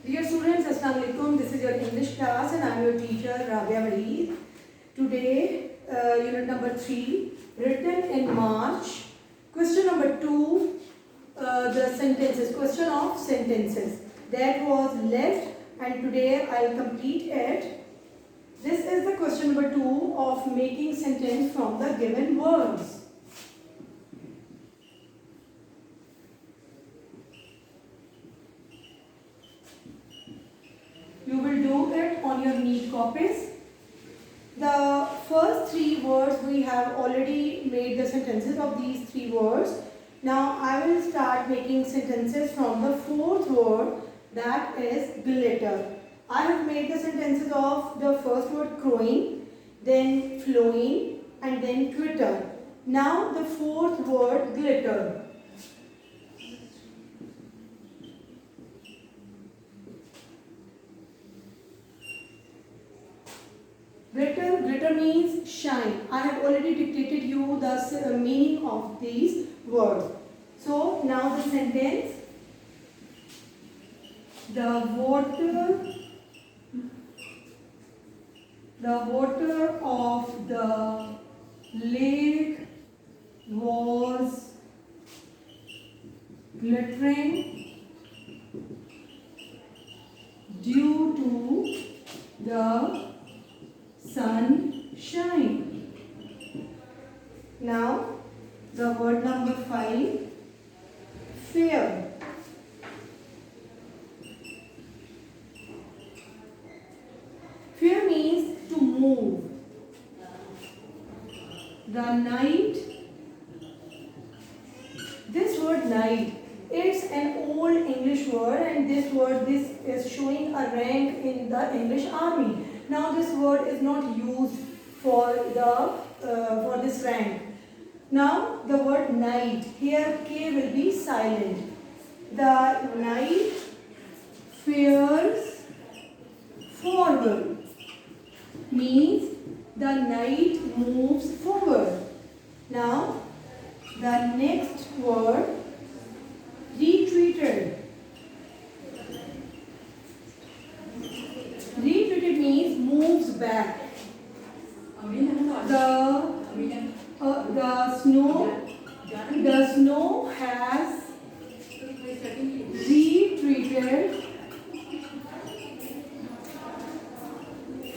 Dear students, Assalamu alaikum. This is your English class and I am your teacher Rabia Mareed. Today, unit number 3, written in March. Question number 2, the sentences, question of sentences. That was left and today I will complete it. This is the question number 2 of making sentence from the given words. You will do it on your neat copies. The first 3 words we have already made the sentences of these 3 words. Now I will start making sentences from the 4th word, that is glitter. I have made the sentences of the first word crowing, then flowing and then Twitter. Now the 4th word glitter. Glitter means shine. I have already dictated you the meaning of these words. So now the sentence. The water of the lake was glittering due to the sunshine. Now the word number 5, fair. Fair means to move. The night. This word night, it's an old English word and this is showing a rank in the English army. Now this word is not used for this rank. Now the word night, here K will be silent. The night fares forward means the night moves forward. Now the next word retreated. Retreated means moves back. The snow has retreated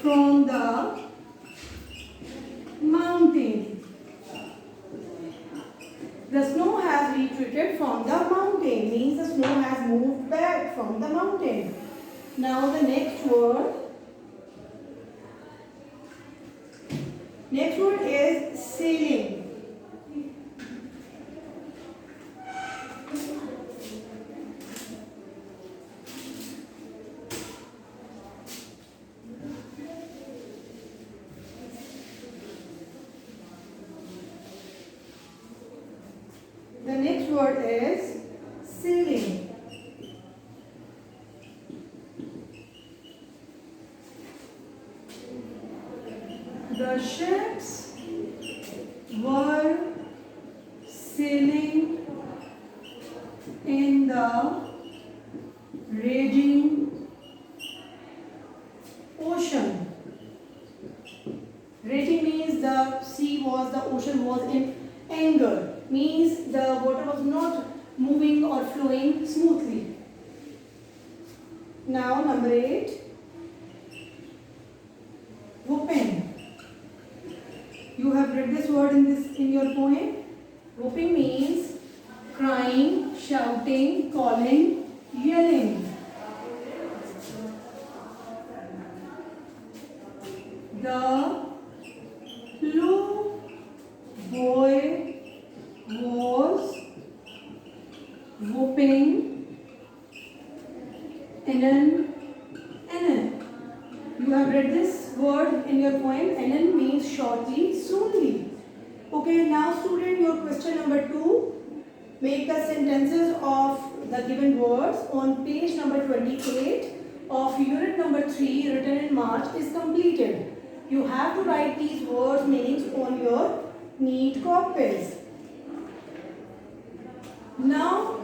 from the mountain. The snow has retreated from the mountain means the snow has moved back from the mountain. Now the next word. Next word is sailing. The next word is sailing. The ships were sailing in the raging ocean. Raging means the ocean was in anger. Means the water was not moving or flowing smoothly. Now number 8. Whooping. You have read this word in your poem. Whooping means crying, shouting, calling, yelling. The little boy was whooping Enan. You have read this word in your poem. Enan means shortly, soonly. Okay, now student, your question number 2. Make the sentences of the given words on page number 28 of unit number 3 written in March is completed. You have to write these words meanings on your neat copies. Now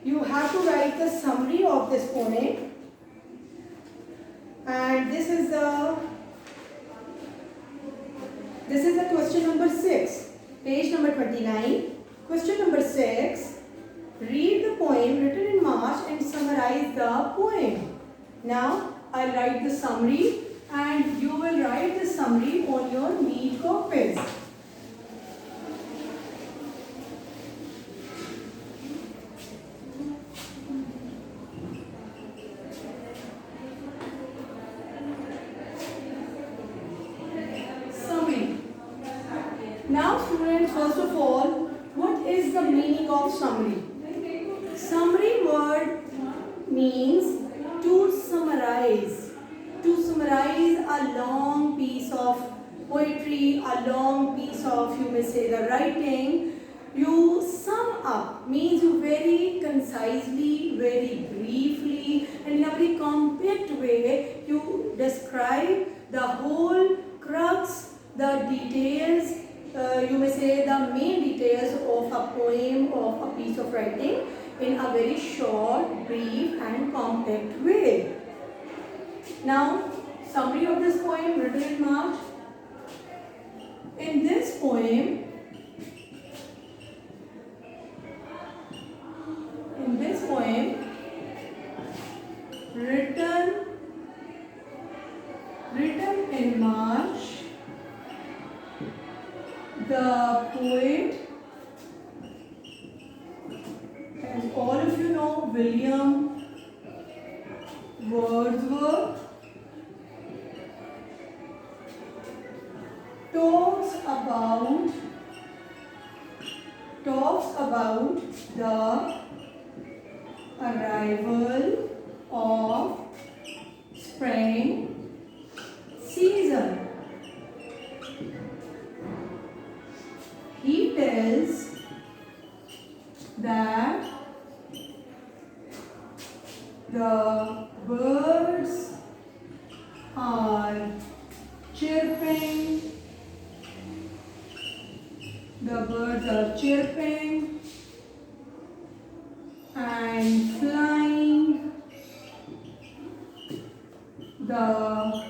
you have to write the summary of this poem this is the question number 6, page number 29. Question number 6. Read the poem written in March and summarize the poem. Now I'll write the summary and you will write the summary on your neat copies. Summary. Now students, first of all, what is the meaning of summary? Summary word means to summarize. To summarize a long piece of poetry, a long piece of, you may say, the writing. You sum up means you very concisely, very briefly, and in a very compact way you describe the whole crux, the details, you may say the main details of a poem, of a piece of writing in a very short, brief and compact way. Now, summary of this poem written in March. In this poem, written in March, the poet, as all of you know, William Wordsworth, talks about the arrival of spring season. He tells that the birds are chirping. The birds are chirping and flying. The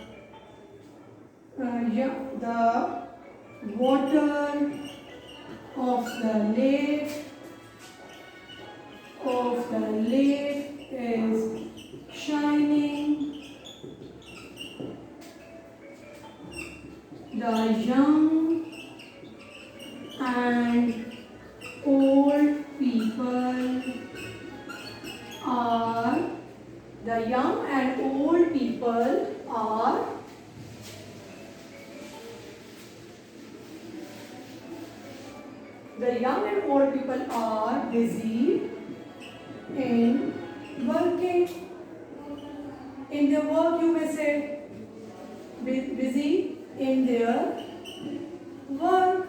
water of the lake is shining. The young and old people are busy in working. In their work, you may say, busy in their work.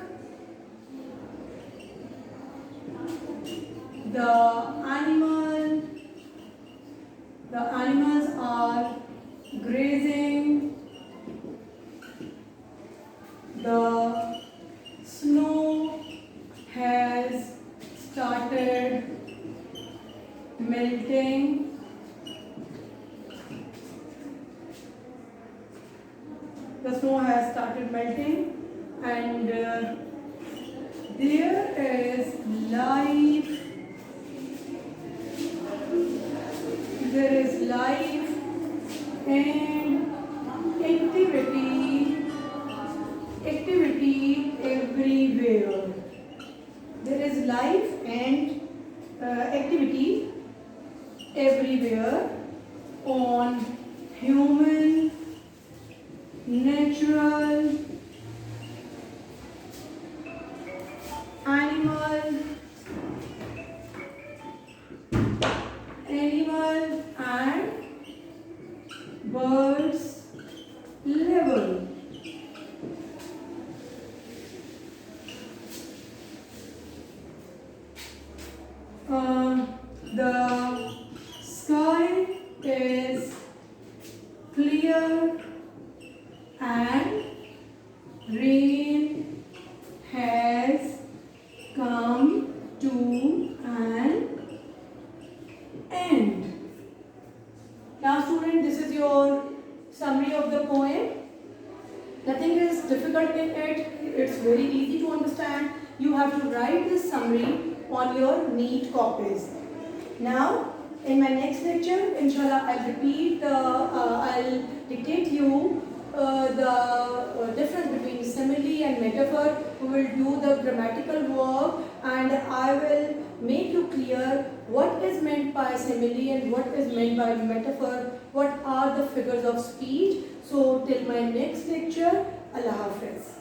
The animals are grazing. The snow has started melting. The snow has started melting, and there is life. There is life and activity everywhere. There is life and activity everywhere on human, natural, animal and birds level. The sky is clear and rain has come to an end. Now student, this is your summary of the poem. Nothing is difficult in it. It's very easy to understand. You have to write this summary on your neat copies. Now, in my next lecture, inshallah, I'll dictate you the difference between simile and metaphor. We will do the grammatical work, and I will make you clear what is meant by simile and what is meant by metaphor, what are the figures of speech. So till my next lecture, Allah Hafiz.